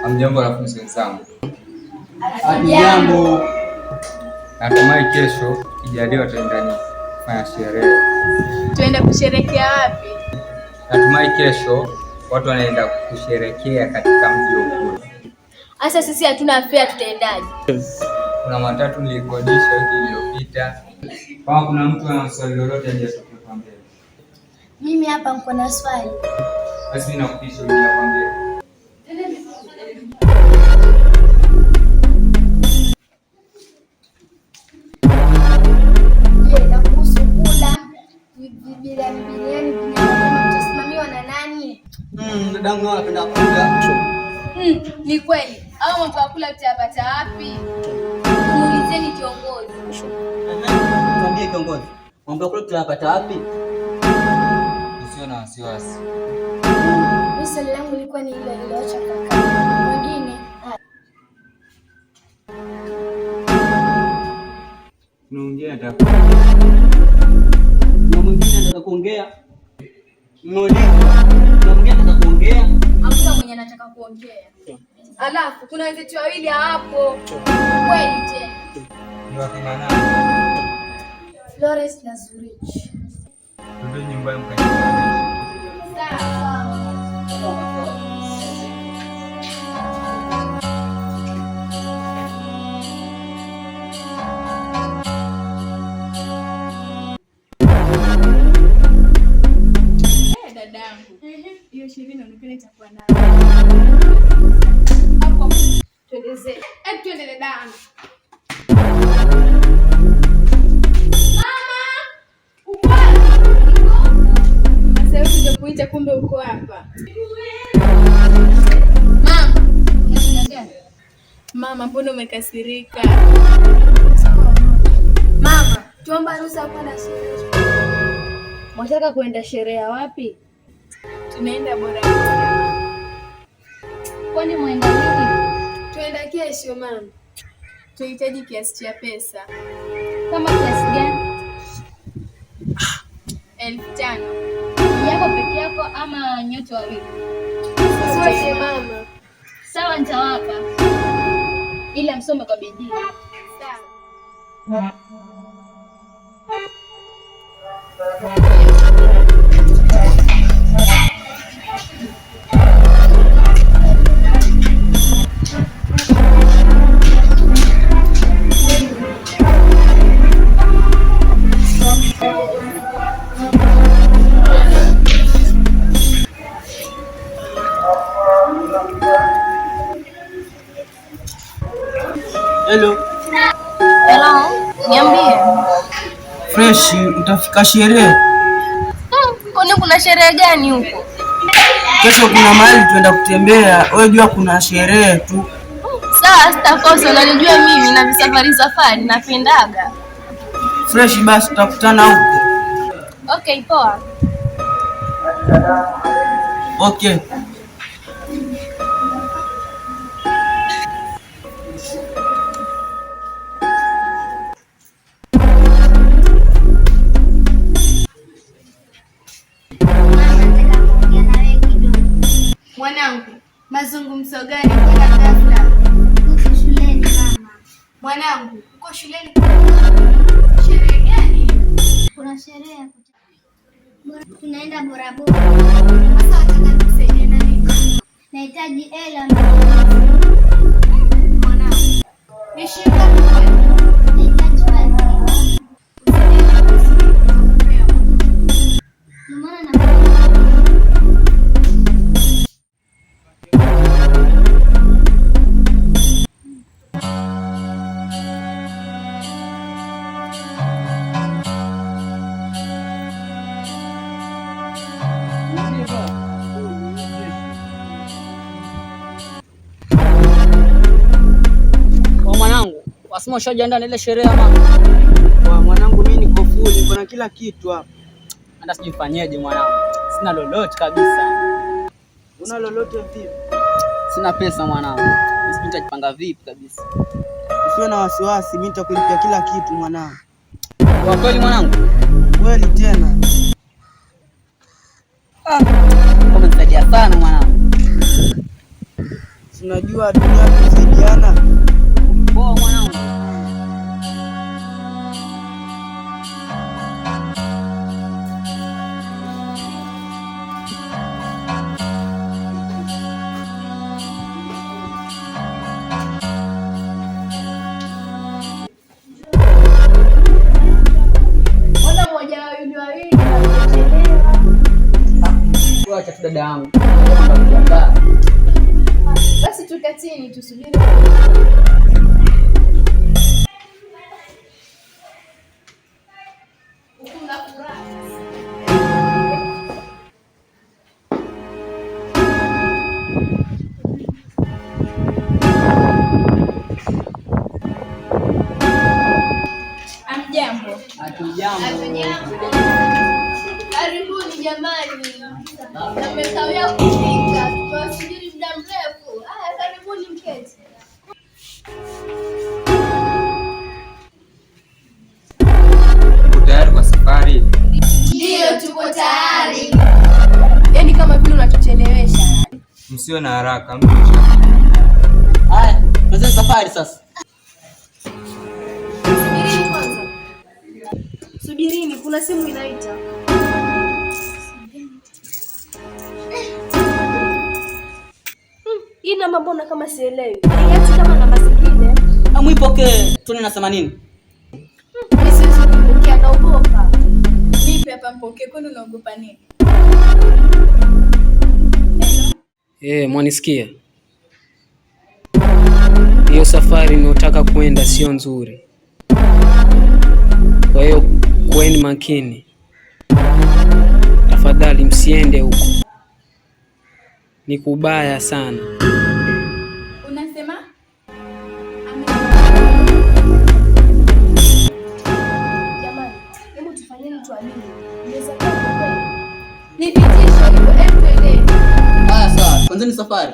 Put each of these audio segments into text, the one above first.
Hamjambo wanafunzi wenzangu. Hamjambo. Natumai kesho kijaliwa tutaenda kufanya sherehe. Tuenda kusherekea wapi? Natumai kesho watu wanaenda kusherekea katika mji mkuu. Asa sisi hatuna fare, tutaendaje? Kuna matatu nilikodisha wiki iliyopita. Kama kuna mtu ana swali lolote aje atoke kwa mbele. Mimi hapa niko na swali. Basi mimi nakupisha uje kwa mbele. Dadangu anapenda kula. Ni kweli. Au mambo ya kula tutapata wapi? Muulizeni kiongozi. Tuambie kiongozi. Mambo ya kula tutapata wapi? Usio na wasiwasi. Mimi swali langu lilikuwa ni ile iliyoacha kaka. Mwingine. Tunaongea hata. Na mwingine anataka kuongea. Mwingine anataka kuongea. Hamna mwenye anataka kuongea. Alafu kuna wenzetu wawili hapo. Kweli tena. Ni wakina nani? Flores na Zurich. Ndio nyumbani mkanywa. Hiyo 20 inaonekana itakuwa nayo. Hapo tuendeze. Tuende dadangu. Mama! Uko wapi? Sasa hivi kuita kumbe uko hapa. Mama, unashinda? Mama, mbona umekasirika? Mama, tuomba ruhusa kwenda sherehe. Mwataka kwenda sherehe wapi? Tunaenda Bora. Kwani mwenda nini? Tuenda kesho mama. Tunahitaji kiasi cha pesa. Kama kiasi gani? 5,000. Yako peke yako ama nyote wawili? Sote mama. Sawa, nitawapa. Ila msome kwa bidii. Sawa. Hello. Hello. Niambie. Fresh, utafika sherehe? Kwani kuna sherehe gani huko? Kesho kuna mahali tuenda kutembea. Wewe jua kuna sherehe tu. Sawa, sitakosa. Unanijua mimi na safari napendaga. Fresh, basi tutakutana huko. Okay, poa. Okay. Mwanangu, mazungumzo gani kwa ghafla? Uko shuleni mama. Mwanangu, uko shuleni? Sherehe gani? Kuna sherehe. Tunaenda Bora. Sasa wataka kusaidia nani? Nahitaji hela. Mwanangu, ni shilingi ngapi? Nahitaji pesa. Mwanangu, wasema ushajiandaa na ile sherehe ama? Mwanangu, mimi niko full, niko na kila kitu hapa. Hata sijui fanyeje mwanangu. Sina lolote kabisa. Una lolote vipi? Sina pesa mwanangu. Mimi nitajipanga vipi kabisa? Usiwe na wasiwasi, mimi nitakulipia kila kitu mwanangu. Kwa kweli mwanangu? Kweli tena. Umenisaidia sana mwanangu. Unajua dunia kusaidiana. Poa mwanangu. Acha tu dada yangu. Basi tukatini tusubiri. Kuna furaha. Amjambo. Hatujambo. Karibuni jamani. Mmekawia kufika. Tunasubiri muda mrefu. Haya, karibuni mketi. Uko tayari kwa safari? Ndio, tuko tayari. Yaani kama vile unatuchelewesha. Msio na haraka. Haya, tuanze safari sasa. Subirini kwanza. Subirini, kuna simu inaita. Hii namba mbona kama sielewi? Haiachi kama namba zingine. Amuipokee, tuone nasema nini. Mimi siwezi kupokea, naogopa. Nipe hapa mpokee, kwani unaogopa nini? Mwanisikia? Hiyo safari ninayotaka kwenda sio nzuri. Kwa hiyo kuweni makini. Tafadhali msiende huko. Ni kubaya sana. Unasema? Jamani, hebu tufanyeni tuamini. Unaweza kuwa ni vitisho hivyo, twende. Haya sawa, tuanze safari.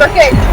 tuondokeni.